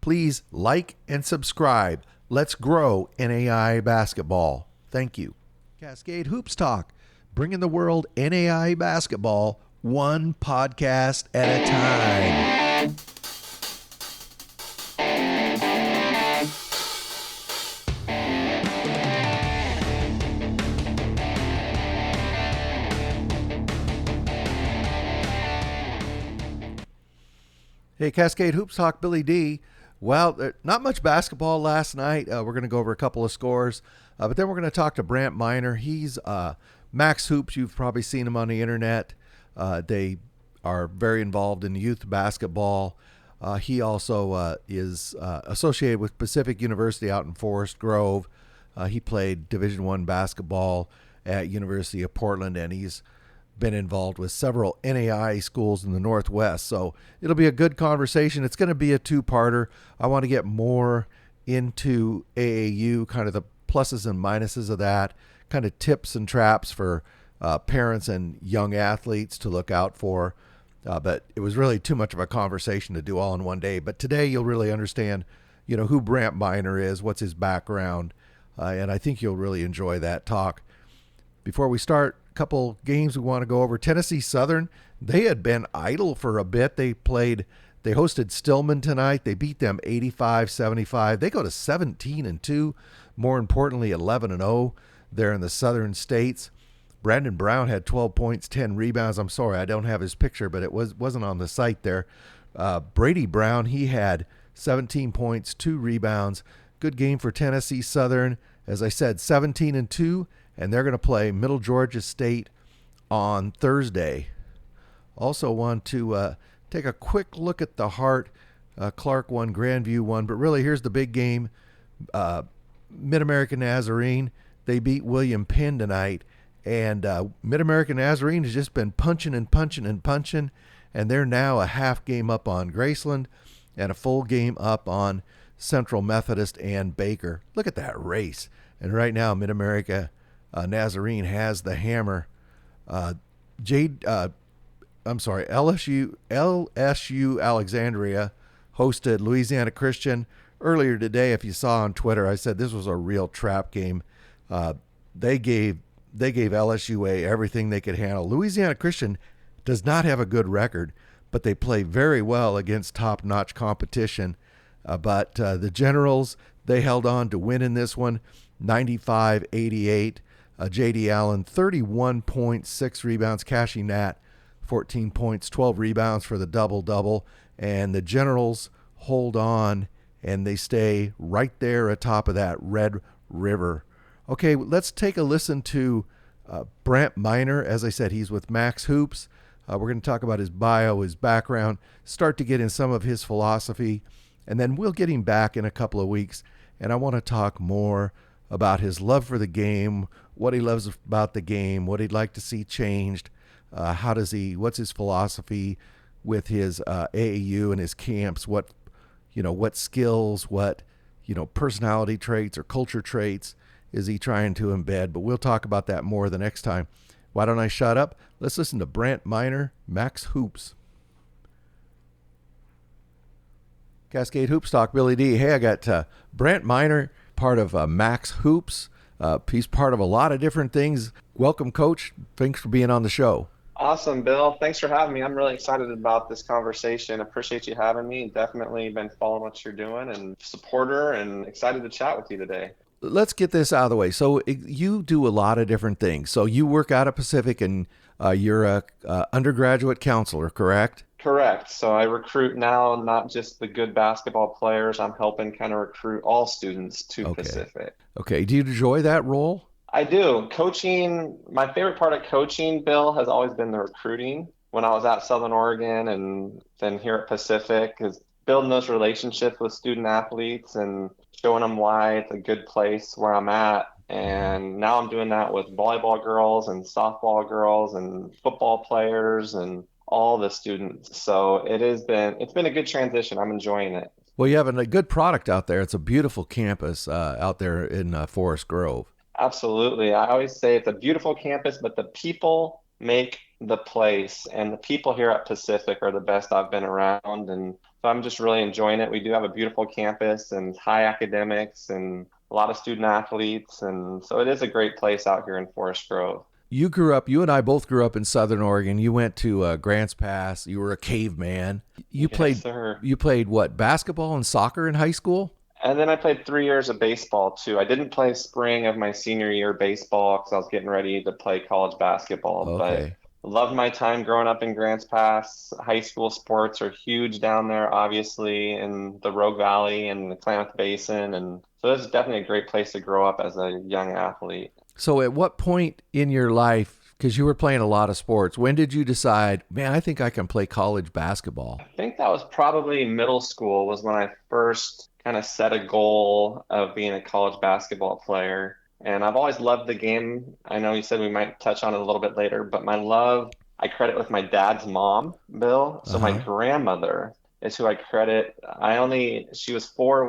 Please like and subscribe. Let's grow NAIA basketball. Thank you. Cascade Hoops Talk, bringing the world NAIA basketball one podcast at a time. Hey, Cascade Hoops Talk, Billy D. Well, not much basketball last night. We're going to go over a couple of scores, but then we're going to talk to Brant Minor. He's MaxHoops. You've probably seen him on the internet. They are very involved in youth basketball. He also is associated with Pacific University out in Forest Grove. He played Division I basketball at University of Portland, and he's been involved with several NAIA schools in the Northwest. So it'll be a good conversation. It's going to be a two-parter. I want to get more into AAU, kind of the pluses and minuses of that, kind of tips and traps for parents and young athletes to look out for. But it was really too much of a conversation to do all in one day. But today you'll really understand, who Brant Minor is, what's his background, and I think you'll really enjoy that talk. Before we start, couple games we want to go over. Tennessee Southern, they had been idle for a bit. They hosted Stillman tonight. They beat them 85-75. They go to 17-2. More importantly, 11-0 there in the Southern States. Brandon Brown had 12 points, 10 rebounds. I'm sorry, I don't have his picture, but it wasn't on the site there. Brady Brown, he had 17 points, 2 rebounds. Good game for Tennessee Southern. As I said, 17-2. And they're going to play Middle Georgia State on Thursday. Also want to take a quick look at the Hart. Clark won, Grandview won, but really here's the big game. Mid-American Nazarene, they beat William Penn tonight. And Mid-American Nazarene has just been punching, and they're now a half game up on Graceland and a full game up on Central Methodist and Baker. Look at that race. And right now, Mid-America Nazarene has the hammer. LSU Alexandria hosted Louisiana Christian earlier today. If you saw on Twitter, I said this was a real trap game. They gave LSUA everything they could handle. Louisiana Christian does not have a good record, but they play very well against top-notch competition. But the Generals, they held on to win in this one, 95-88. J.D. Allen, 31 points, 6 rebounds. Cashy Nat, 14 points, 12 rebounds for the double-double. And the Generals hold on, and they stay right there atop of that Red River. Okay, let's take a listen to Brant Minor. As I said, he's with MaxHoops. We're going to talk about his bio, his background, start to get in some of his philosophy, and then we'll get him back in a couple of weeks. And I want to talk more about his love for the game, what he loves about the game, what he'd like to see changed, what's his philosophy with his AAU and his camps, what skills, what personality traits or culture traits is he trying to embed. But we'll talk about that more the next time. Why don't I shut up? Let's listen to Brant Minor, MaxHoops. Cascade Hoops Talk, Billy D. Hey, I got Brant Minor, part of MaxHoops. He's part of a lot of different things. Welcome, Coach. Thanks for being on the show. Awesome, Bill. Thanks for having me. I'm really excited about this conversation. Appreciate you having me. Definitely been following what you're doing and supporter and excited to chat with you today. Let's get this out of the way. So you do a lot of different things. So you work out at Pacific and you're a undergraduate counselor, correct? Correct. So I recruit now, not just the good basketball players. I'm helping kind of recruit all students to Pacific. Okay. Do you enjoy that role? I do. Coaching, my favorite part of coaching, Bill, has always been the recruiting. When I was at Southern Oregon and then here at Pacific, is building those relationships with student athletes and showing them why it's a good place where I'm at. And now I'm doing that with volleyball girls and softball girls and football players and all the students. So it's been a good transition. I'm enjoying it. Well, you have a good product out there. It's a beautiful campus out there in Forest Grove. Absolutely. I always say it's a beautiful campus, but the people make the place. And the people here at Pacific are the best I've been around. And so I'm just really enjoying it. We do have a beautiful campus and high academics and a lot of student athletes. And so it is a great place out here in Forest Grove. You and I both grew up in Southern Oregon. You went to Grants Pass. You were a caveman. Yes, sir. You played what, basketball and soccer in high school? And then I played 3 years of baseball too. I didn't play spring of my senior year baseball because I was getting ready to play college basketball, but Okay. loved my time growing up in Grants Pass. High school sports are huge down there, obviously, in the Rogue Valley and the Klamath Basin. And so it's definitely a great place to grow up as a young athlete. So at what point in your life, because you were playing a lot of sports, when did you decide, man, I think I can play college basketball? I think that was probably middle school was when I first kind of set a goal of being a college basketball player. And I've always loved the game. I know you said we might touch on it a little bit later, but my love, I credit with my dad's mom, Bill. So my Uh-huh. grandmother is who I credit. She was 4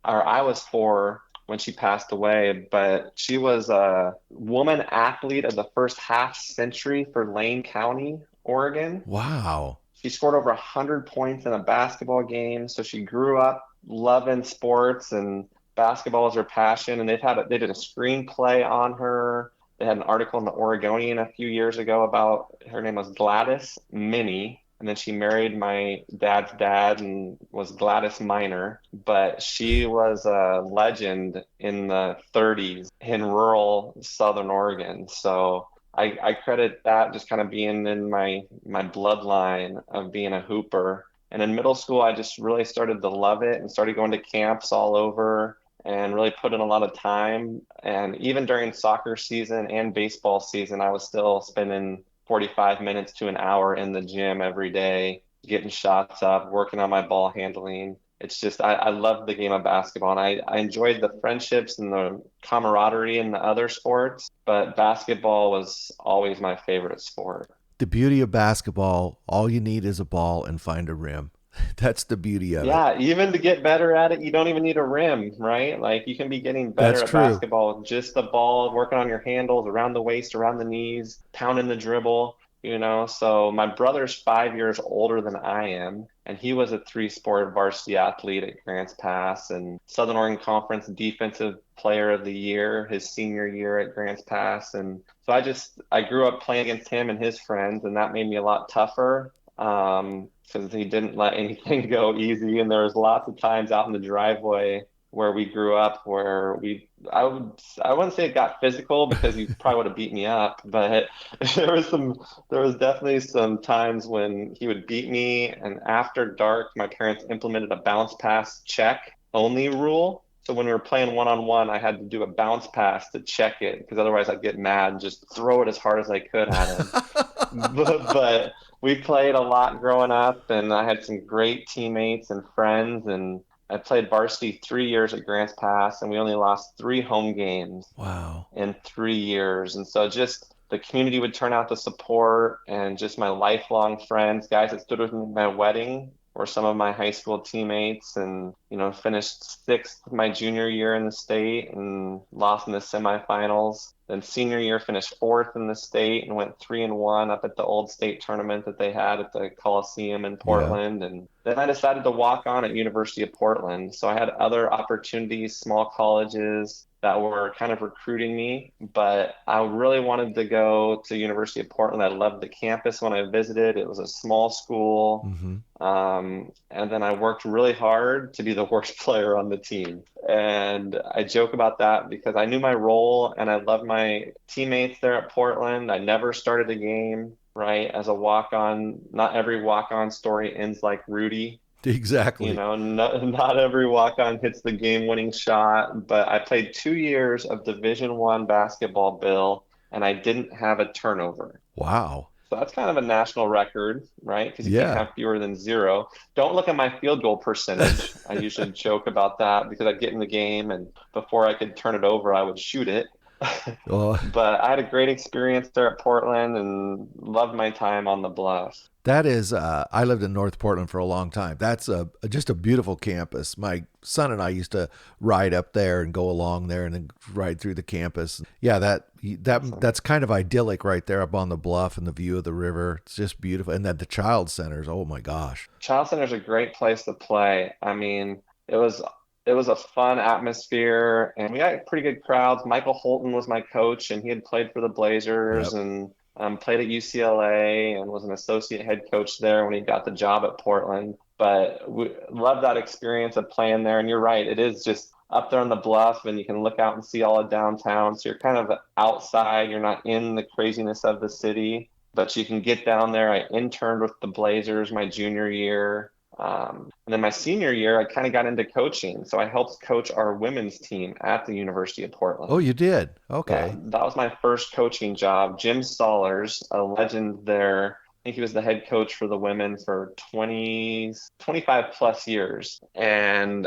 or I was 4 when she passed away, but she was a woman athlete of the first half century for Lane County, Oregon. Wow. She scored over 100 points in a basketball game. So she grew up loving sports and basketball is her passion. And they did a screenplay on her. They had an article in the Oregonian a few years ago about her name was Gladys Minnie. And then she married my dad's dad and was Gladys Minor. But she was a legend in the 30s in rural Southern Oregon. So I credit that just kind of being in my bloodline of being a hooper. And in middle school, I just really started to love it and started going to camps all over and really put in a lot of time. And even during soccer season and baseball season, I was still spending 45 minutes to an hour in the gym every day, getting shots up, working on my ball handling. It's just, I love the game of basketball and I enjoyed the friendships and the camaraderie in the other sports, but basketball was always my favorite sport. The beauty of basketball, all you need is a ball and find a rim. That's the beauty of it. Yeah, even to get better at it, you don't even need a rim, right? Like you can be getting That's better at true. basketball with just the ball, working on your handles around the waist, around the knees, pounding the dribble, you know. So my brother's 5 years older than I am, and he was a three-sport varsity athlete at Grants Pass and Southern Oregon Conference Defensive Player of the Year his senior year at Grants Pass. And so I grew up playing against him and his friends, and that made me a lot tougher because he didn't let anything go easy. And there was lots of times out in the driveway where we grew up where I wouldn't say it got physical because he probably would have beat me up, but there was definitely some times when he would beat me. And after dark, my parents implemented a bounce pass check only rule. So when we were playing one-on-one, I had to do a bounce pass to check it because otherwise I'd get mad and just throw it as hard as I could at him. But we played a lot growing up, and I had some great teammates and friends. And I played varsity 3 years at Grants Pass, and we only lost 3 home games Wow. in 3 years. And so just the community would turn out the support, and just my lifelong friends, guys that stood with me at my wedding, were some of my high school teammates, and finished sixth my junior year in the state and lost in the semifinals. Then senior year finished fourth in the state and went 3-1 up at the old state tournament that they had at the Coliseum in Yeah. Portland. And then I decided to walk on at University of Portland. So I had other opportunities, small colleges that were kind of recruiting me, but I really wanted to go to University of Portland. I loved the campus when I visited. It was a small school. Mm-hmm. And then I worked really hard to be the worst player on the team. And I joke about that because I knew my role and I loved my teammates there at Portland. I never started a game, right? As a walk-on, not every walk-on story ends like Rudy. Exactly. Not every walk-on hits the game-winning shot, but I played 2 years of Division I basketball, Bill, and I didn't have a turnover. Wow. So that's kind of a national record, right? Because you can't Yeah. have fewer than 0. Don't look at my field goal percentage. I usually joke about that because I'd get in the game and before I could turn it over, I would shoot it. Oh, But I had a great experience there at Portland and loved my time on the bluff. that is, I lived in North Portland for a long time. That's just a beautiful campus. My son and I used to ride up there and go along there and then ride through the campus. Yeah, that's kind of idyllic right there up on the bluff and the view of the river. It's just beautiful. And then the child centers. Oh my gosh. Child Center's a great place to play. I mean, it was a fun atmosphere, and we had pretty good crowds. Michael Holton was my coach, and he had played for the Blazers Yep. and played at UCLA and was an associate head coach there when he got the job at Portland. But we loved that experience of playing there. And you're right, it is just up there on the bluff, and you can look out and see all of downtown. So you're kind of outside. You're not in the craziness of the city, but you can get down there. I interned with the Blazers my junior year. And then my senior year, I kind of got into coaching. So I helped coach our women's team at the University of Oh, Portland. you did? Yeah, Okay. that was my first coaching job. Jim Stollers, a legend there. I think he was the head coach for the women for 25 plus years. And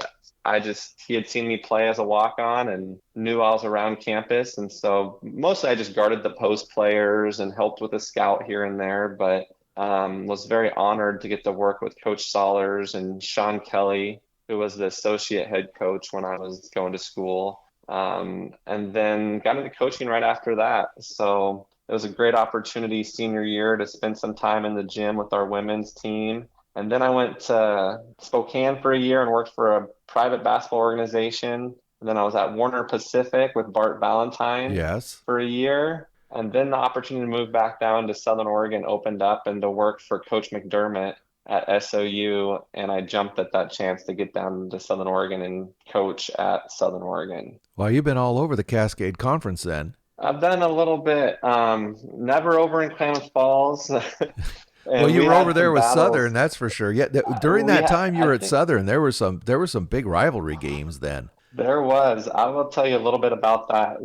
he had seen me play as a walk-on and knew I was around campus. And so mostly I just guarded the post players and helped with a scout here and there. But was very honored to get to work with Coach Stollers and Sean Kelly, who was the associate head coach when I was going to school. And then got into coaching right after that. So it was a great opportunity senior year to spend some time in the gym with our women's team. And then I went to Spokane for a year and worked for a private basketball organization. And then I was at Warner Pacific with Bart Valentine Yes. for a year. And then the opportunity to move back down to Southern Oregon opened up and to work for Coach McDermott at SOU. And I jumped at that chance to get down to Southern Oregon and coach at Southern Oregon. Well, you've been all over the Cascade Conference then. I've done a little bit, never over in Klamath Falls. Well, And you we were had over there some with battles. Southern, that's for sure. Yeah, during that time you I were at think Southern, there were some big rivalry games then. there was. I will tell you a little bit about that.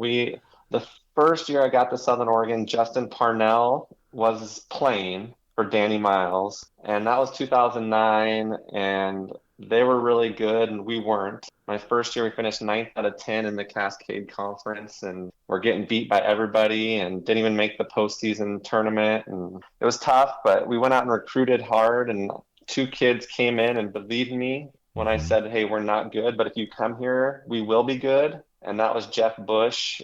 The first year I got to Southern Oregon, Justin Parnell was playing for Danny Miles, and that was 2009, and they were really good, and we weren't. My first year, we finished ninth out of 10 in the Cascade Conference, and we're getting beat by everybody, and didn't even make the postseason tournament. And it was tough, but we went out and recruited hard, and two kids came in and believed me when I Hmm. said, "Hey, we're not good, but if you come here, we will be good." And that was Jeff Bush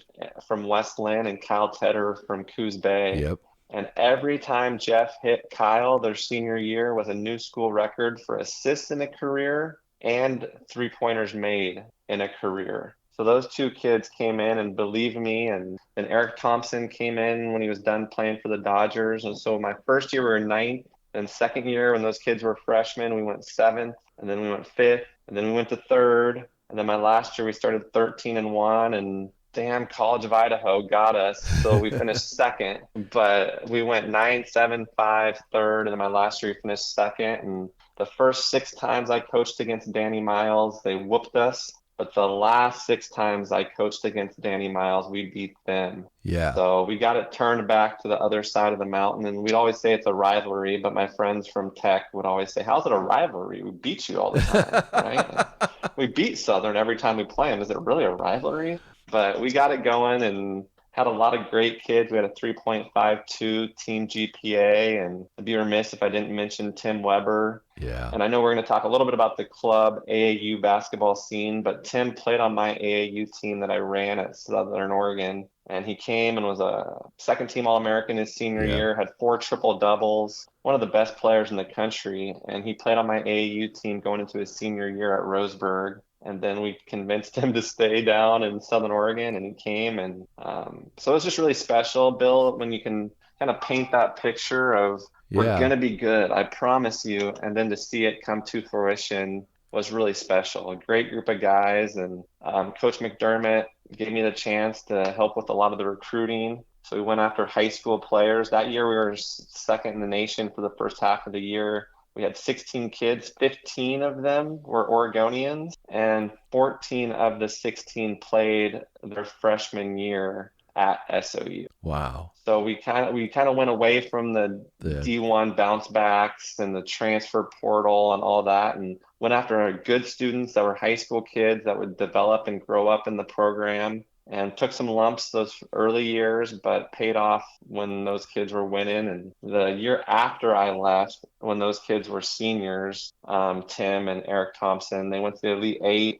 from Westland and Kyle Tedder from Coos Bay. Yep. And every time Jeff hit Kyle their senior year was a new school record for assists in a career and three-pointers made in a career. So those two kids came in and believed me. And then Eric Thompson came in when he was done playing for the Dodgers. And so my first year we were ninth. And second year when those kids were freshmen, we went seventh. And then we went fifth. And then we went to third. And then my last year we started 13-1, and damn, College of Idaho got us. So we finished second, but we went 9, 7, 5, third. And then my last year we finished second. And the first 6 times I coached against Danny Miles, they whooped us. But the last 6 times I coached against Danny Miles, we beat them. Yeah. So we got it turned back to the other side of the mountain. And we'd always say it's a rivalry, but my friends from Tech would always say, "How's it a rivalry? We beat you all the time, right? We beat Southern every time we play them. Is it really a rivalry?" But we got it going and had a lot of great kids. We had a 3.52 team GPA, and I'd be remiss if I didn't mention Tim Weber. Yeah. And I know we're going to talk a little bit about the club AAU basketball scene, but Tim played on my AAU team that I ran at Southern Oregon. And he came and was a second team All-American his senior Yeah. year, had 4 triple doubles, one of the best players in the country. And he played on my AAU team going into his senior year at Roseburg. And then we convinced him to stay down in Southern Oregon, and he came. And so it's just really special, Bill, when you can kind of paint that picture of we're Yeah. going to be good, I promise you. And then to see it come to fruition was really special. A great group of guys. And Coach McDermott gave me the chance to help with a lot of the recruiting. So we went after high school players. That year we were second in the nation for the first half of the year. We had 16 kids, 15 of them were Oregonians, and 14 of the 16 played their freshman year at SOU. Wow. So we kind of went away from the The D1 bounce backs and the transfer portal and all that, and went after good students that were high school kids that would develop and grow up in the program. and took some lumps those early years, but paid off when those kids were winning. And the year after I left, when those kids were seniors, Tim and Eric Thompson, they went to the Elite Eight.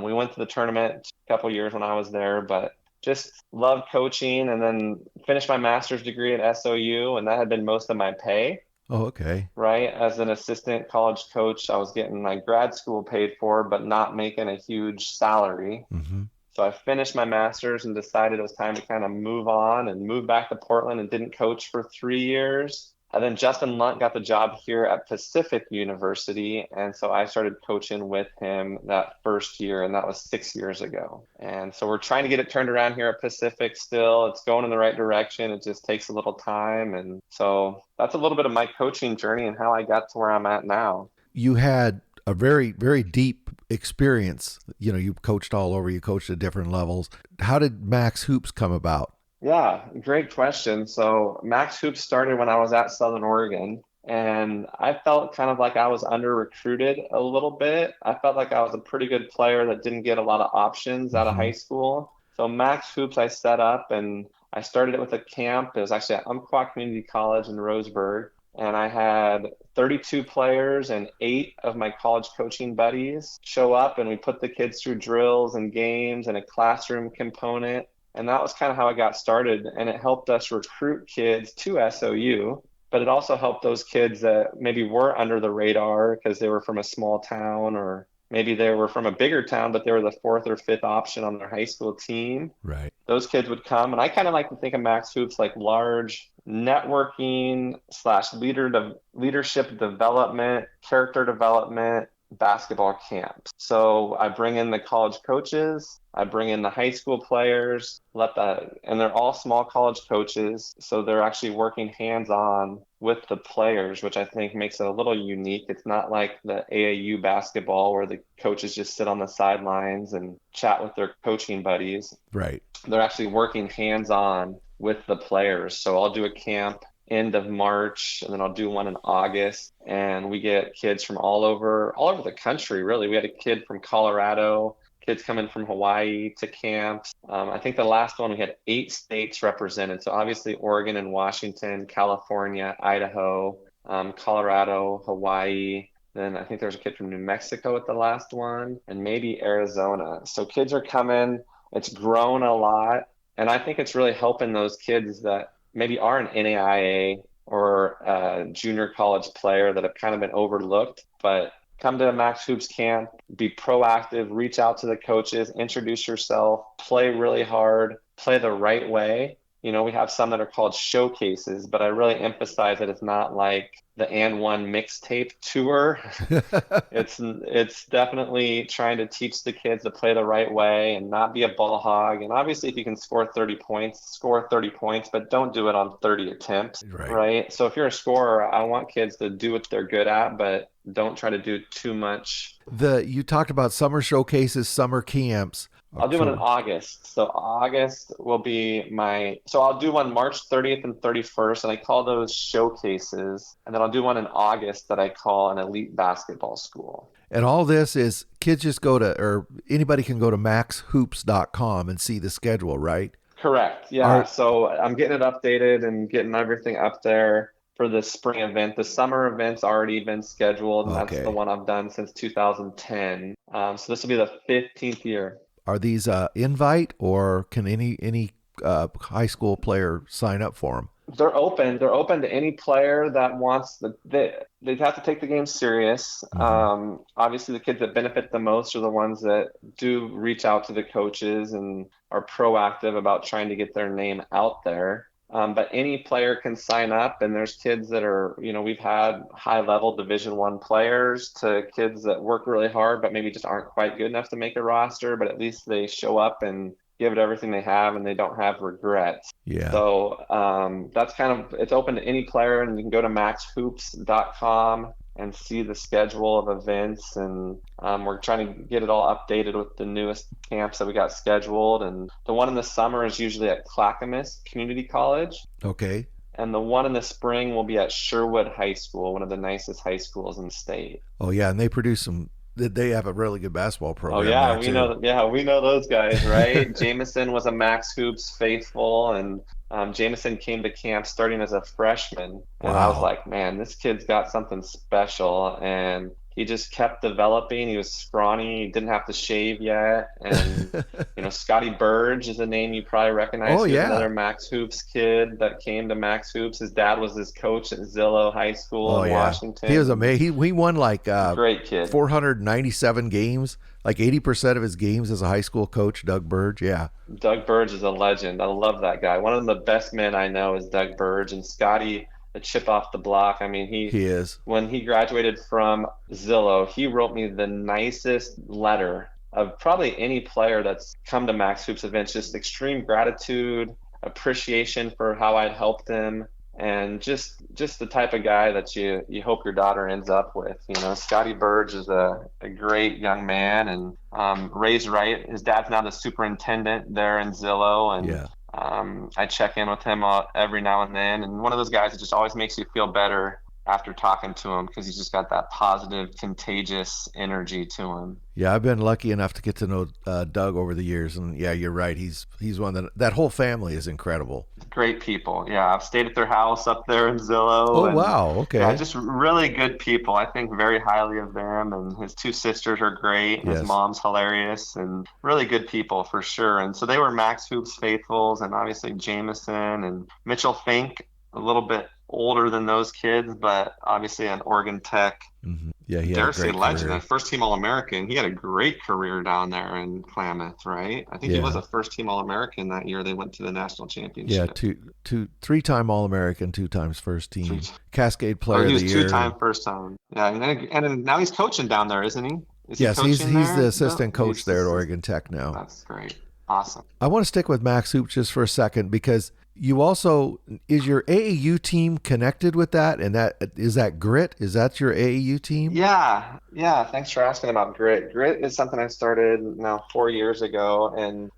We went to the tournament a couple years when I was there, but just loved coaching, and then finished my master's degree at SOU, and that had been most of my pay. Oh, okay. Right. As an assistant college coach, I was getting my grad school paid for, but not making a huge salary. Mm-hmm. So I finished my master's and decided it was time to kind of move on, and moved back to Portland and didn't coach for 3 years. And then Justin Lunt got the job here at Pacific University. And so I started coaching with him that first year, and that was 6 years ago. And so we're trying to get it turned around here at Pacific still. It's going in the right direction. It just takes a little time. And so that's a little bit of my coaching journey and how I got to where I'm at now. You had a very, very deep experience. You know, you coached all over, you coached at different levels. How did Max Hoops come about? Yeah, great question. So Max Hoops started when I was at Southern Oregon, and I felt kind of like I was under recruited a little bit. I felt like I was a pretty good player that didn't get a lot of options out of high school. So Max Hoops I set up, and I started it with a camp. It was actually at Umpqua Community College in Roseburg. And I had 32 players and 8 of my college coaching buddies show up, and we put the kids through drills and games and a classroom component. And that was kind of how I got started. And it helped us recruit kids to SOU, but it also helped those kids that maybe were under the radar because they were from a small town, or maybe they were from a bigger town, but they were the 4th or 5th option on their high school team. Right. Those kids would come. And I kind of like to think of Max Hoops like large networking / leadership development, character development, basketball camps. So I bring in the college coaches, I bring in the high school players, and they're all small college coaches. So they're actually working hands-on with the players, which I think makes it a little unique. It's not like the AAU basketball where the coaches just sit on the sidelines and chat with their coaching buddies. Right. They're actually working hands-on with the players. So I'll do a camp end of March, and then I'll do one in August, and we get kids from all over the country, really. We had a kid from Colorado, kids coming from Hawaii to camps. I think the last one we had 8 states represented. So obviously Oregon and Washington, California, Idaho, Colorado, Hawaii. Then I think there was a kid from New Mexico at the last one, and maybe Arizona. So kids are coming. It's grown a lot. And I think it's really helping those kids that maybe are an NAIA or a junior college player that have kind of been overlooked, but come to a Max Hoops camp, be proactive, reach out to the coaches, introduce yourself, play really hard, play the right way. You know, we have some that are called showcases, but I really emphasize that it's not like the And One mixtape tour. It's definitely trying to teach the kids to play the right way and not be a ball hog. And obviously, if you can score 30 points, score 30 points, but don't do it on 30 attempts, right? So if you're a scorer, I want kids to do what they're good at, but don't try to do too much. You talked about summer showcases, summer camps. I'll do one in August. So August will be so I'll do one March 30th and 31st, and I call those showcases. And then I'll do one in August that I call an elite basketball school. And all this is kids just or anybody can go to maxhoops.com and see the schedule, right? Correct. Yeah. So I'm getting it updated and getting everything up there for the spring event. The summer event's already been scheduled. And That's the one I've done since 2010. So this will be the 15th year. Are these invite, or can any high school player sign up for them? They're open. They're open to any player that wants they have to take the game serious. Obviously, the kids that benefit the most are the ones that do reach out to the coaches and are proactive about trying to get their name out there. But any player can sign up, and there's kids that are, we've had high-level Division I players to kids that work really hard, but maybe just aren't quite good enough to make a roster, but at least they show up and give it everything they have, and they don't have regrets. Yeah. So that's it's open to any player, and you can go to maxhoops.com and see the schedule of events, and we're trying to get it all updated with the newest camps that we got scheduled. And the one in the summer is usually at Clackamas Community College. Okay. And the one in the spring will be at Sherwood High School, one of the nicest high schools in the state. Oh yeah, and they produce some they have a really good basketball Oh program yeah, there too. we know those guys, right? Jameson was a Max Hoops faithful, and Jameson came to camp starting as a freshman, and I was Wow. like, man, this kid's got something special, and he just kept developing. He was scrawny, he didn't have to shave yet, and Scotty Burge is a name you probably recognize. Oh He was yeah. another Max Hoops kid that came to Max Hoops. His dad was his coach at Zillow High School Oh in yeah. He was Washington. amazing. He won like Great kid. 497 games, like 80% of his games as a high school coach, Doug Burge. Yeah. Doug Burge is a legend. I love that guy. One of the best men I know is Doug Burge, and Scotty, a chip off the block. I mean, He is. when he graduated from Zillow, he wrote me the nicest letter of probably any player that's come to Max Hoops events. Just extreme gratitude, appreciation for how I'd helped him, and just the type of guy that you hope your daughter ends up with. Scotty Burge is a great young man, and raised right. His dad's now the superintendent there in Zillow, and Yeah. I check in with him every now and then. And one of those guys that just always makes you feel better after talking to him, because he's just got that positive, contagious energy to him. Yeah, I've been lucky enough to get to know Doug over the years, and yeah, you're right. He's one that whole family is incredible. Great people. Yeah, I've stayed at their house up there in Oh Zillow, and wow, yeah, okay. just really good people. I think very highly of them, and his two sisters are great, and his Yes. mom's hilarious, and really good people for sure. And so they were Max Hoops faithfuls, and obviously Jameson and Mitchell Fink, a little bit older than those kids, but obviously an Oregon Tech, Yeah, he had a dare say great legend, a career. first team All American. He had a great career down there in Klamath, right? I think he was Yeah. a first team All American that year. They went to the national Yeah, championship. three-time All-American, two times first Three, team, Cascade oh, Player he of the was Year. two-time first time. Yeah, and now he's coaching down there, isn't he? Is he Yes, he's coaching he's the there? assistant coach He's there at just, Oregon Tech now. that's great. Awesome. I want to stick with Max Hoops just for a second because you also is your AAU team connected with that, and that Grit? Is that your AAU team? Yeah, yeah. Thanks for asking about grit. Grit is something I started now 4 years ago, and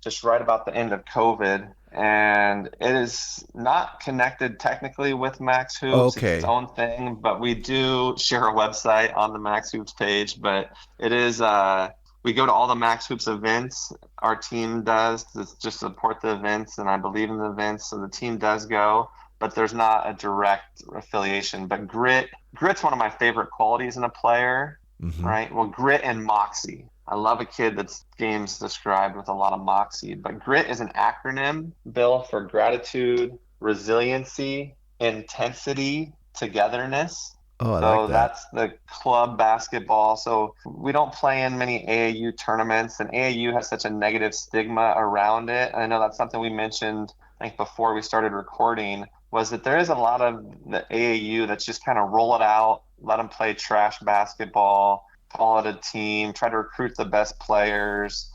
just right about the end of COVID. And it is not connected technically with Max Hoops. It's its Okay. own thing, but we do share a website on the Max Hoops page. But it is we go to all the Max Hoops events. Our team does to just support the events, and I believe in the events, so the team does go. But there's not a direct affiliation. But grit's one of my favorite qualities in a player, Mm-hmm. right? Well, grit and moxie. I love a kid that's games described with a lot of moxie. But grit is an acronym, Bill, for gratitude, resiliency, intensity, togetherness. Oh, I like So that. that's the club basketball. So we don't play in many AAU tournaments, and AAU has such a negative stigma around it. I know that's something we mentioned, I think, before we started recording, was that there is a lot of the AAU that's just kind of roll it out, let them play trash basketball, call it a team, try to recruit the best players,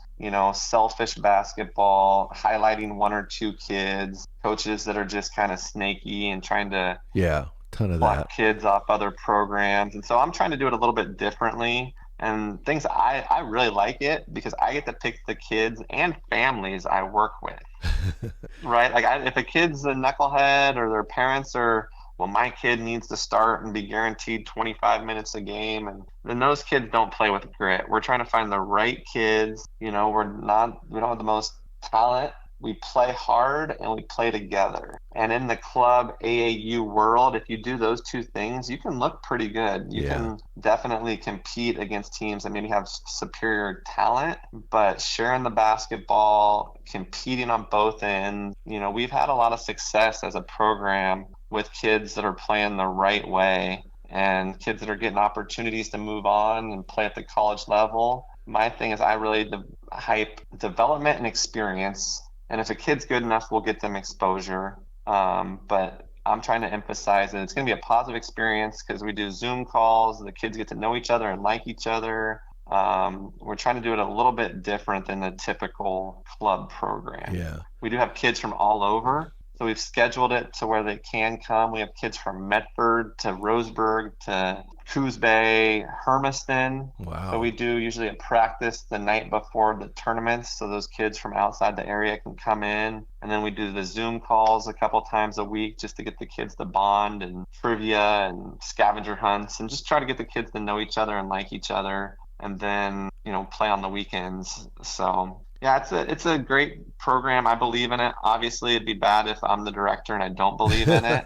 selfish basketball, highlighting one or two kids, coaches that are just kind of snaky and trying to Yeah, ton of pluck that. kids off other programs. And so I'm trying to do it a little bit differently. And things I really like it because I get to pick the kids and families I work with, right? Like if a kid's a knucklehead or their parents are, well, my kid needs to start and be guaranteed 25 minutes a game, and then those kids don't play with grit. We're trying to find the right kids. We don't have the most talent. We play hard and we play together. And in the club AAU world, if you do those two things, you can look pretty good. You Yeah. can definitely compete against teams that maybe have superior talent, but sharing the basketball, competing on both ends, we've had a lot of success as a program with kids that are playing the right way and kids that are getting opportunities to move on and play at the college level. My thing is I really hype development and experience. And if a kid's good enough, we'll get them exposure. But I'm trying to emphasize that it's going to be a positive experience because we do Zoom calls. The kids get to know each other and like each other. We're trying to do it a little bit different than the typical club program. Yeah. We do have kids from all over. So we've scheduled it to where they can come. We have kids from Medford to Roseburg to Coos Bay, Hermiston. Wow. So we do usually a practice the night before the tournaments, so those kids from outside the area can come in. And then we do the Zoom calls a couple times a week just to get the kids to bond, and trivia and scavenger hunts, and just try to get the kids to know each other and like each other, and then, play on the weekends. So yeah, it's a great program. I believe in it. Obviously, it'd be bad if I'm the director and I don't believe in it.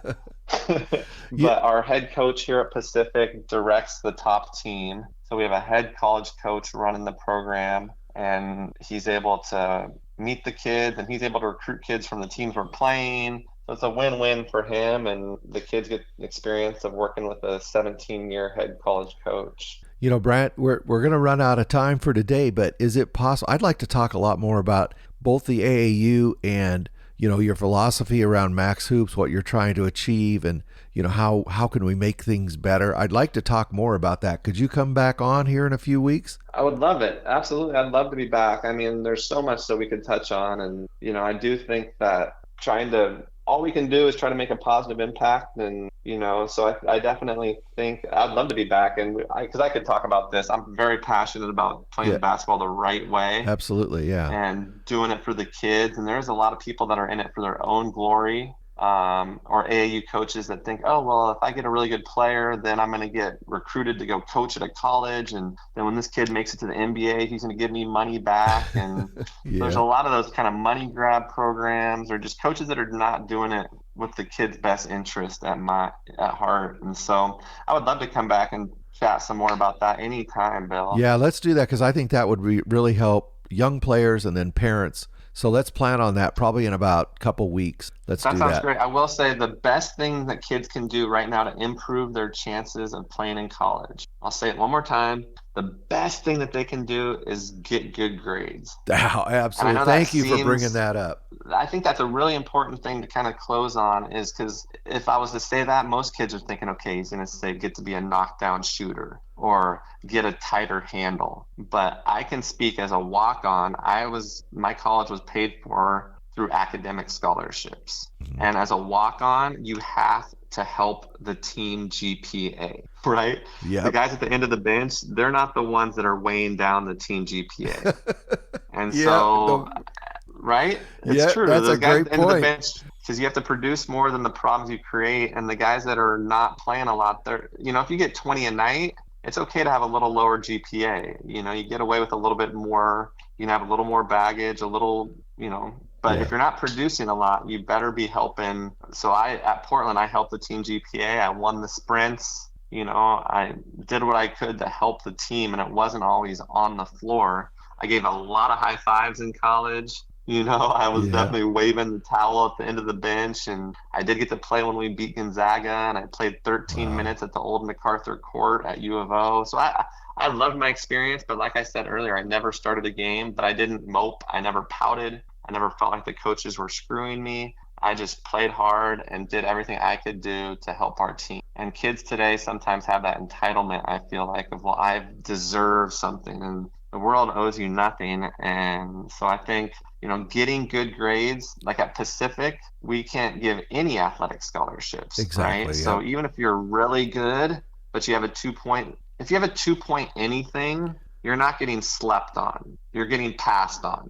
But our head coach here at Pacific directs the top team. So we have a head college coach running the program, and he's able to meet the kids, and he's able to recruit kids from the teams we're playing. So it's a win-win for him, and the kids get experience of working with a 17-year head college coach. Brant, we're going to run out of time for today, but is it possible? I'd like to talk a lot more about both the AAU and, your philosophy around Max Hoops, what you're trying to achieve, and, how can we make things better? I'd like to talk more about that. Could you come back on here in a few weeks? I would love it. Absolutely. I'd love to be back. I mean, there's so much that we could touch on. And, I do think that all we can do is try to make a positive impact. And, so I definitely think I'd love to be back. And because I could talk about this, I'm very passionate about playing basketball the right way. Absolutely. Yeah. And doing it for the kids. And there's a lot of people that are in it for their own glory. Or AAU coaches that think, oh, well, if I get a really good player, then I'm going to get recruited to go coach at a college. And then when this kid makes it to the NBA, he's going to give me money back. And there's a lot of those kind of money grab programs, or just coaches that are not doing it with the kid's best interest at heart. And so I would love to come back and chat some more about that anytime, Bill. Yeah, let's do that, because I think that would really help young players and then parents. So let's plan on that probably in about a couple weeks. That sounds great. I will say the best thing that kids can do right now to improve their chances of playing in college, I'll say it one more time, the best thing that they can do is get good grades. Oh, absolutely. Thank you for bringing that up. I think that's a really important thing to kind of close on, is because if I was to say that, most kids are thinking, okay, he's going to say get to be a knockdown shooter or get a tighter handle. But I can speak as a walk-on. My college was paid for through academic scholarships. Mm-hmm. And as a walk-on, you have to help the team GPA, right? Yep. The guys at the end of the bench, they're not the ones that are weighing down the team GPA. And right? It's true. That's Those a guys great at the end of the point. bench, because you have to produce more than the problems you create. And the guys that are not playing a lot, they're, if you get 20 a night, it's okay to have a little lower GPA. You get away with a little bit more, you have a little more baggage, but if you're not producing a lot, you better be helping. So at Portland, I helped the team GPA. I won the sprints. I did what I could to help the team, and it wasn't always on the floor. I gave a lot of high fives in college. I was definitely waving the towel at the end of the bench, and I did get to play when we beat Gonzaga, and I played 13 minutes at the old MacArthur Court at U of O. So I loved my experience, but like I said earlier, I never started a game, but I didn't mope. I never pouted. I never felt like the coaches were screwing me. I just played hard and did everything I could do to help our team. And kids today sometimes have that entitlement, I feel like, of, well, I deserve something, and the world owes you nothing. And so I think, getting good grades, like at Pacific, we can't give any athletic scholarships. Exactly. Right? Yeah. So even if you're really good, but you have a 2-point, if you have a 2-point anything, you're not getting slept on. You're getting passed on.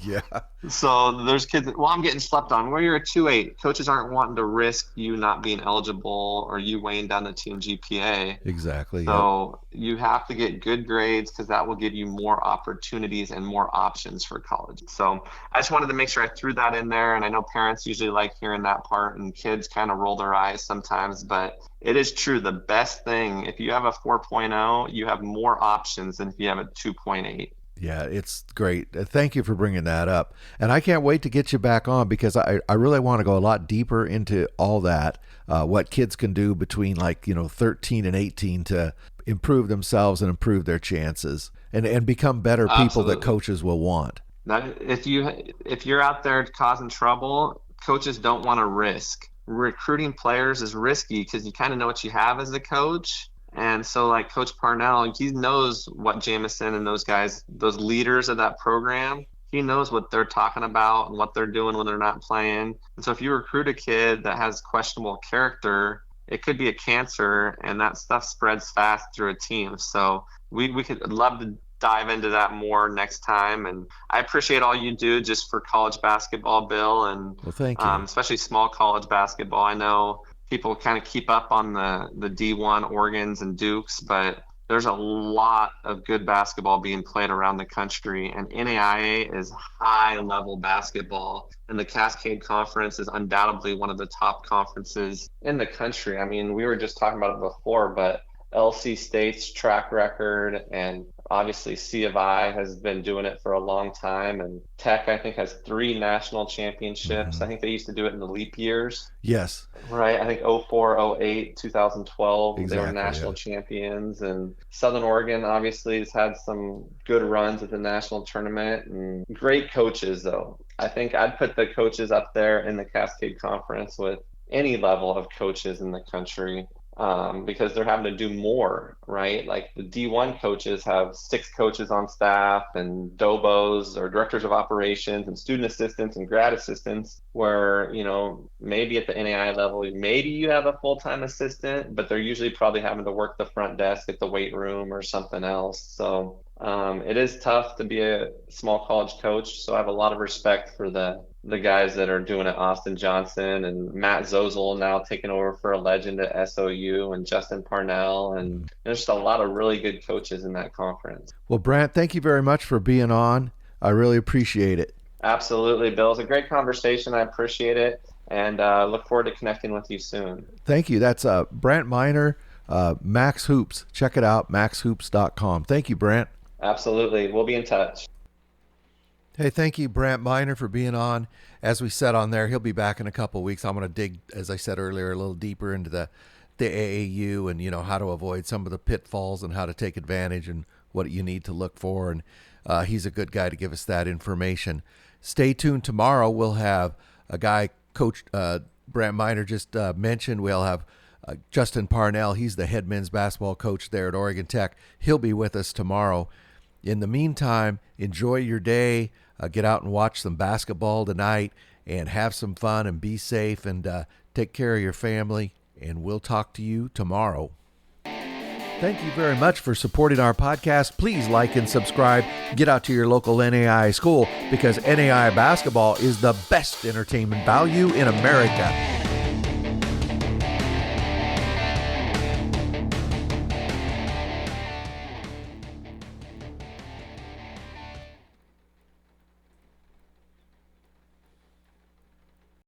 Yeah. So there's kids that, I'm getting slept on. Where you're a 2.8, coaches aren't wanting to risk you not being eligible or you weighing down the team GPA. Exactly. So you have to get good grades, because that will give you more opportunities and more options for college. So I just wanted to make sure I threw that in there. And I know parents usually like hearing that part, and kids kind of roll their eyes sometimes, but it is true. The best thing, if you have a 4.0, you have more options than if you have a 2.8. Yeah, it's great. Thank you for bringing that up. And I can't wait to get you back on, because I really want to go a lot deeper into all that, what kids can do between 13 and 18 to improve themselves and improve their chances and become better people that coaches will want. If you're out there causing trouble, coaches don't want to risk. Recruiting players is risky, because you kind of know what you have as a coach. And so like Coach Parnell, he knows what Jamison and those guys, those leaders of that program, he knows what they're talking about and what they're doing when they're not playing. And so if you recruit a kid that has questionable character, it could be a cancer, and that stuff spreads fast through a team. So we could love to dive into that more next time. And I appreciate all you do just for college basketball, Bill, and well, thank you. Especially small college basketball. I know people kind of keep up on the D1 Oregons and Dukes, but there's a lot of good basketball being played around the country, and NAIA is high-level basketball, and the Cascade Conference is undoubtedly one of the top conferences in the country. I mean, we were just talking about it before, but LC State's track record, and obviously C of I has been doing it for a long time, and Tech, I think, has 3 national championships. Mm-hmm. I think they used to do it in the leap years. Yes. Right. I think 04, 08, 2012, exactly, they were national champions. And Southern Oregon obviously has had some good runs at the national tournament, and great coaches, though. I think I'd put the coaches up there in the Cascade Conference with any level of coaches in the country. Because they're having to do more, right? Like the D1 coaches have 6 coaches on staff, and DOBOs, or directors of operations, and student assistants and grad assistants, where, you know, maybe at the NAI level, maybe you have a full-time assistant, but they're usually probably having to work the front desk at the weight room or something else. So it is tough to be a small college coach. So I have a lot of respect for the guys that are doing it, Austin Johnson and Matt Zozel now taking over for a legend at SOU, and Justin Parnell, and there's just a lot of really good coaches in that conference. Well, Brant, thank you very much for being on. I really appreciate it. Absolutely, Bill. It's a great conversation. I appreciate it, and look forward to connecting with you soon. Thank you. That's Brant Minor, Max Hoops. Check it out, maxhoops.com. Thank you, Brant. Absolutely. We'll be in touch. Hey, thank you, Brant Minor, for being on. As we said on there, he'll be back in a couple of weeks. I'm going to dig, as I said earlier, a little deeper into the AAU and, you know, how to avoid some of the pitfalls and how to take advantage and what you need to look for. And he's a good guy to give us that information. Stay tuned. Tomorrow we'll have a guy, Coach Brant Minor just mentioned. We'll have Justin Parnell. He's the head men's basketball coach there at Oregon Tech. He'll be with us tomorrow. In the meantime, enjoy your day. Get out and watch some basketball tonight and have some fun and be safe, and take care of your family. And we'll talk to you tomorrow. Thank you very much for supporting our podcast. Please like and subscribe. Get out to your local NAIA school, because NAIA basketball is the best entertainment value in America.